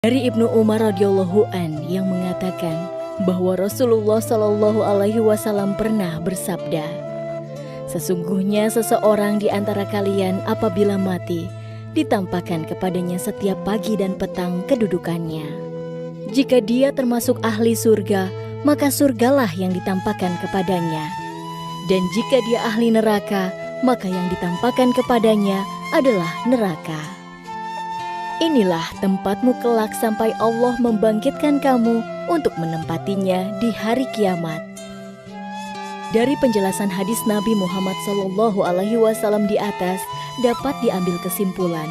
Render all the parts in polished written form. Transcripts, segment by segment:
Dari Ibnu Umar radhiyallahu an yang mengatakan bahwa Rasulullah Shallallahu alaihi wasallam pernah bersabda, "Sesungguhnya seseorang di antara kalian apabila mati, ditampakkan kepadanya setiap pagi dan petang kedudukannya. Jika dia termasuk ahli surga, maka surgalah yang ditampakkan kepadanya. Dan jika dia ahli neraka, maka yang ditampakkan kepadanya adalah neraka. Inilah tempatmu kelak sampai Allah membangkitkan kamu untuk menempatinya di hari kiamat." Dari penjelasan hadis Nabi Muhammad SAW di atas dapat diambil kesimpulan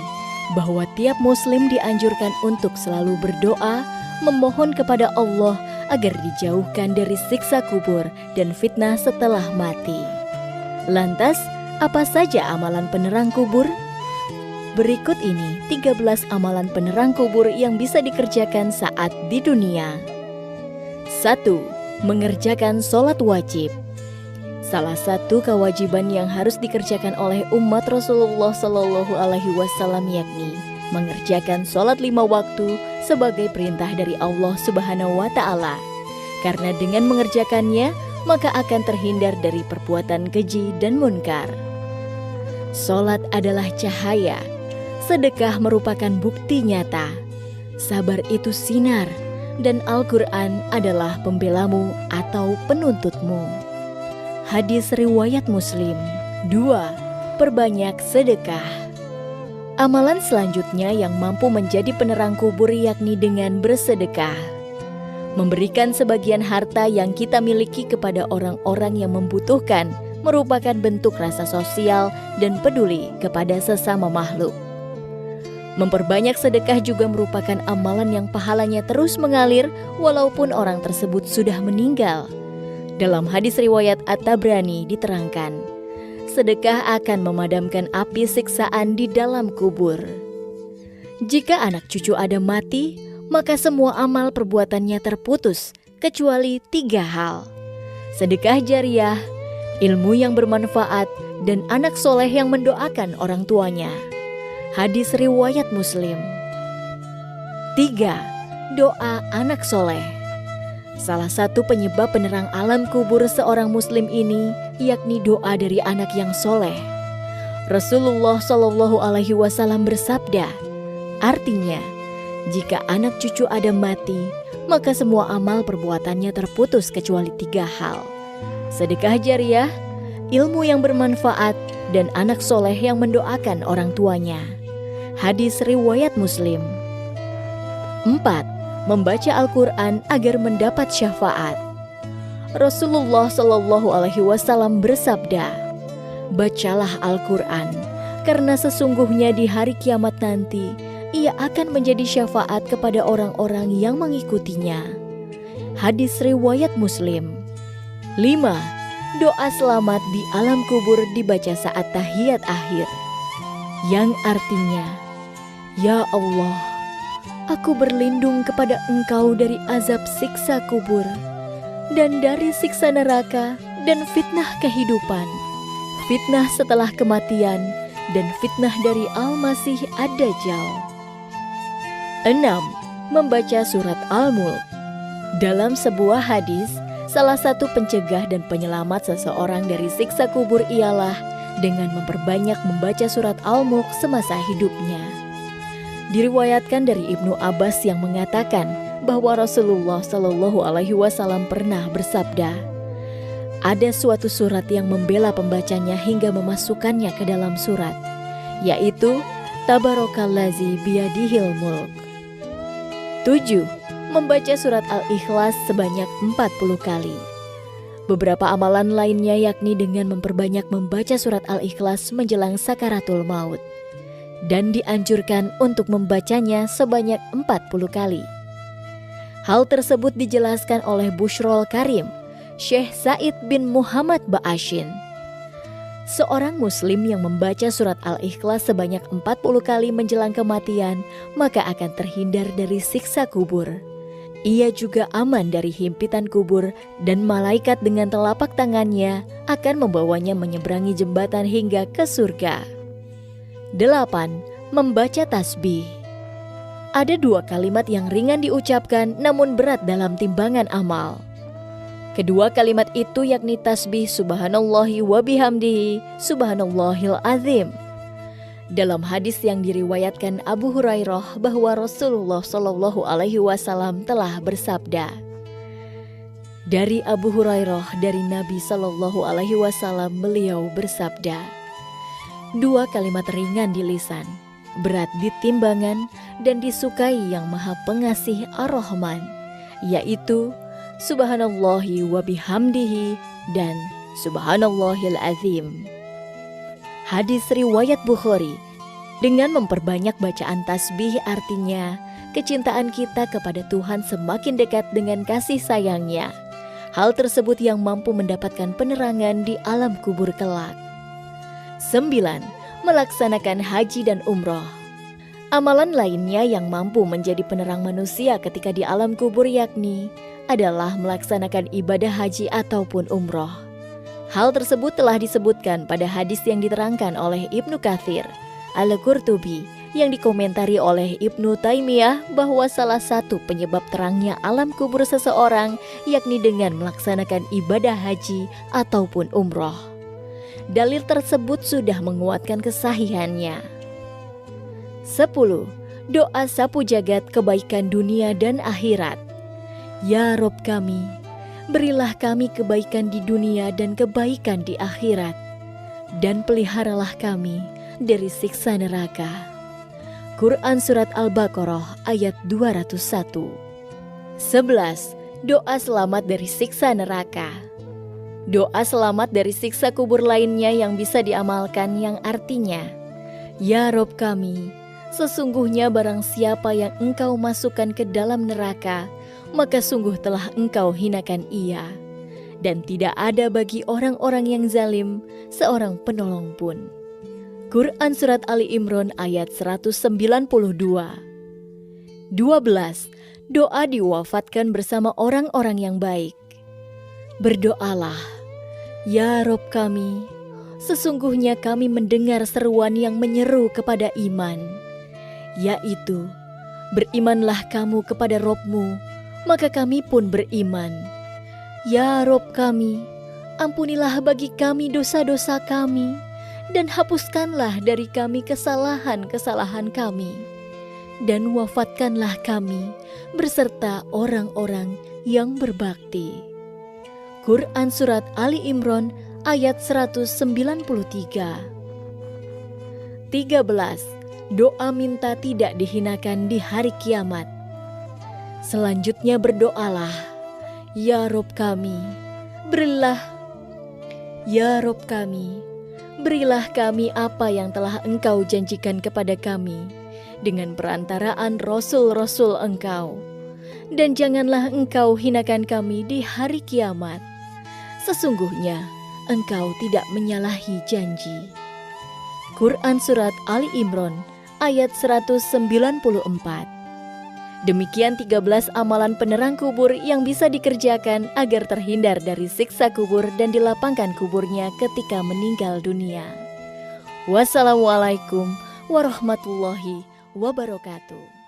bahwa tiap muslim dianjurkan untuk selalu berdoa, memohon kepada Allah agar dijauhkan dari siksa kubur dan fitnah setelah mati. Lantas, apa saja amalan penerang kubur? Berikut ini 13 amalan penerang kubur yang bisa dikerjakan saat di dunia. 1. Mengerjakan sholat wajib. Salah satu kewajiban yang harus dikerjakan oleh umat Rasulullah Shallallahu alaihi wasallam yakni mengerjakan sholat 5 waktu sebagai perintah dari Allah Subhanahu wa Ta'ala. Karena dengan mengerjakannya, maka akan terhindar dari perbuatan keji dan munkar. Sholat adalah cahaya. Sedekah merupakan bukti nyata. Sabar itu sinar, dan Al-Quran adalah pembelamu atau penuntutmu. Hadis riwayat Muslim. 2. Perbanyak sedekah. Amalan selanjutnya yang mampu menjadi penerang kubur yakni dengan bersedekah. Memberikan sebagian harta yang kita miliki kepada orang-orang yang membutuhkan merupakan bentuk rasa sosial dan peduli kepada sesama makhluk. Memperbanyak sedekah juga merupakan amalan yang pahalanya terus mengalir walaupun orang tersebut sudah meninggal. Dalam hadis riwayat At-Tabrani diterangkan, sedekah akan memadamkan api siksaan di dalam kubur. Jika anak cucu Adam mati, maka semua amal perbuatannya terputus kecuali 3 hal: sedekah jariah, ilmu yang bermanfaat, dan anak soleh yang mendoakan orang tuanya. Hadis riwayat Muslim. 3. Doa anak soleh. Salah satu penyebab penerang alam kubur seorang muslim ini yakni doa dari anak yang soleh. Rasulullah Shallallahu alaihi wasallam bersabda, artinya, jika anak cucu Adam mati, maka semua amal perbuatannya terputus kecuali 3 hal: sedekah jariah, ilmu yang bermanfaat, dan anak soleh yang mendoakan orang tuanya. Hadis riwayat Muslim. 4. Membaca Al-Quran agar mendapat syafaat. Rasulullah Shallallahu alaihi wasallam bersabda, "Bacalah Al-Quran, karena sesungguhnya di hari kiamat nanti ia akan menjadi syafaat kepada orang-orang yang mengikutinya." Hadis riwayat Muslim. 5. Doa selamat di alam kubur dibaca saat tahiyat akhir, yang artinya, "Ya Allah, aku berlindung kepada Engkau dari azab siksa kubur, dan dari siksa neraka, dan fitnah kehidupan, fitnah setelah kematian, dan fitnah dari Al-Masih Ad-Dajjal." 6. Membaca surat Al-Mulk. Dalam sebuah hadis, salah satu pencegah dan penyelamat seseorang dari siksa kubur ialah dengan memperbanyak membaca surat Al-Mulk semasa hidupnya. Diriwayatkan dari Ibnu Abbas yang mengatakan bahwa Rasulullah Shallallahu alaihi wasallam pernah bersabda, ada suatu surat yang membela pembacanya hingga memasukkannya ke dalam surat, yaitu Tabarakallazi biyadihil mulk. 7. Membaca surat Al-Ikhlas sebanyak 40 kali. Beberapa amalan lainnya yakni dengan memperbanyak membaca surat Al-Ikhlas menjelang sakaratul maut, dan dianjurkan untuk membacanya sebanyak 40 kali. Hal tersebut dijelaskan oleh Bushrol Karim, Syekh Said bin Muhammad Ba'ashin. Seorang muslim yang membaca surat Al-Ikhlas sebanyak 40 kali menjelang kematian, maka akan terhindar dari siksa kubur. Ia juga aman dari himpitan kubur, dan malaikat dengan telapak tangannya akan membawanya menyeberangi jembatan hingga ke surga. 8. Membaca tasbih. Ada dua kalimat yang ringan diucapkan namun berat dalam timbangan amal. Kedua kalimat itu yakni tasbih subhanallahi wa bihamdihi subhanallahil azim. Dalam hadis yang diriwayatkan Abu Hurairah bahwa Rasulullah Shallallahu Alaihi Wasallam telah bersabda. Dari Abu Hurairah dari Nabi Shallallahu Alaihi Wasallam beliau bersabda, dua kalimat ringan di lisan, berat di timbangan dan disukai yang Maha Pengasih Ar-Rahman, yaitu Subhanallahi wa bihamdihi dan Subhanallahil azim. Hadis riwayat Bukhari. Dengan memperbanyak bacaan tasbih artinya kecintaan kita kepada Tuhan semakin dekat dengan kasih sayangnya. Hal tersebut yang mampu mendapatkan penerangan di alam kubur kelak. 9. Melaksanakan haji dan umroh. Amalan lainnya yang mampu menjadi penerang manusia ketika di alam kubur yakni adalah melaksanakan ibadah haji ataupun umroh. Hal tersebut telah disebutkan pada hadis yang diterangkan oleh Ibnu Katsir, Al-Qurtubi, yang dikomentari oleh Ibnu Taimiyah bahwa salah satu penyebab terangnya alam kubur seseorang yakni dengan melaksanakan ibadah haji ataupun umroh. Dalil tersebut sudah menguatkan kesahihannya. 10. Doa sapu jagat kebaikan dunia dan akhirat. Ya Rob kami, berilah kami kebaikan di dunia dan kebaikan di akhirat, dan peliharalah kami dari siksa neraka. Quran Surat Al-Baqarah ayat 201. 11. Doa selamat dari siksa neraka. Doa selamat dari siksa kubur lainnya yang bisa diamalkan yang artinya, Ya Rob kami, sesungguhnya barang siapa yang engkau masukkan ke dalam neraka, maka sungguh telah engkau hinakan ia, dan tidak ada bagi orang-orang yang zalim seorang penolong pun. Quran Surat Ali Imran ayat 192. 12. Doa diwafatkan bersama orang-orang yang baik. Berdoalah, Ya Rob kami, sesungguhnya kami mendengar seruan yang menyeru kepada iman, yaitu, berimanlah kamu kepada Robmu, maka kami pun beriman. Ya Rob kami, ampunilah bagi kami dosa-dosa kami, dan hapuskanlah dari kami kesalahan-kesalahan kami, dan wafatkanlah kami berserta orang-orang yang berbakti. Quran Surat Ali Imran ayat 193. 13. Doa minta tidak dihinakan di hari kiamat. Selanjutnya berdoalah, Ya Rob kami, berilah kami apa yang telah Engkau janjikan kepada kami dengan perantaraan Rasul-Rasul Engkau, dan janganlah Engkau hinakan kami di hari kiamat. Sesungguhnya Engkau tidak menyalahi janji. Quran Surat Ali Imran ayat 194. Demikian 13 amalan penerang kubur yang bisa dikerjakan agar terhindar dari siksa kubur dan dilapangkan kuburnya ketika meninggal dunia. Wassalamualaikum warahmatullahi wabarakatuh.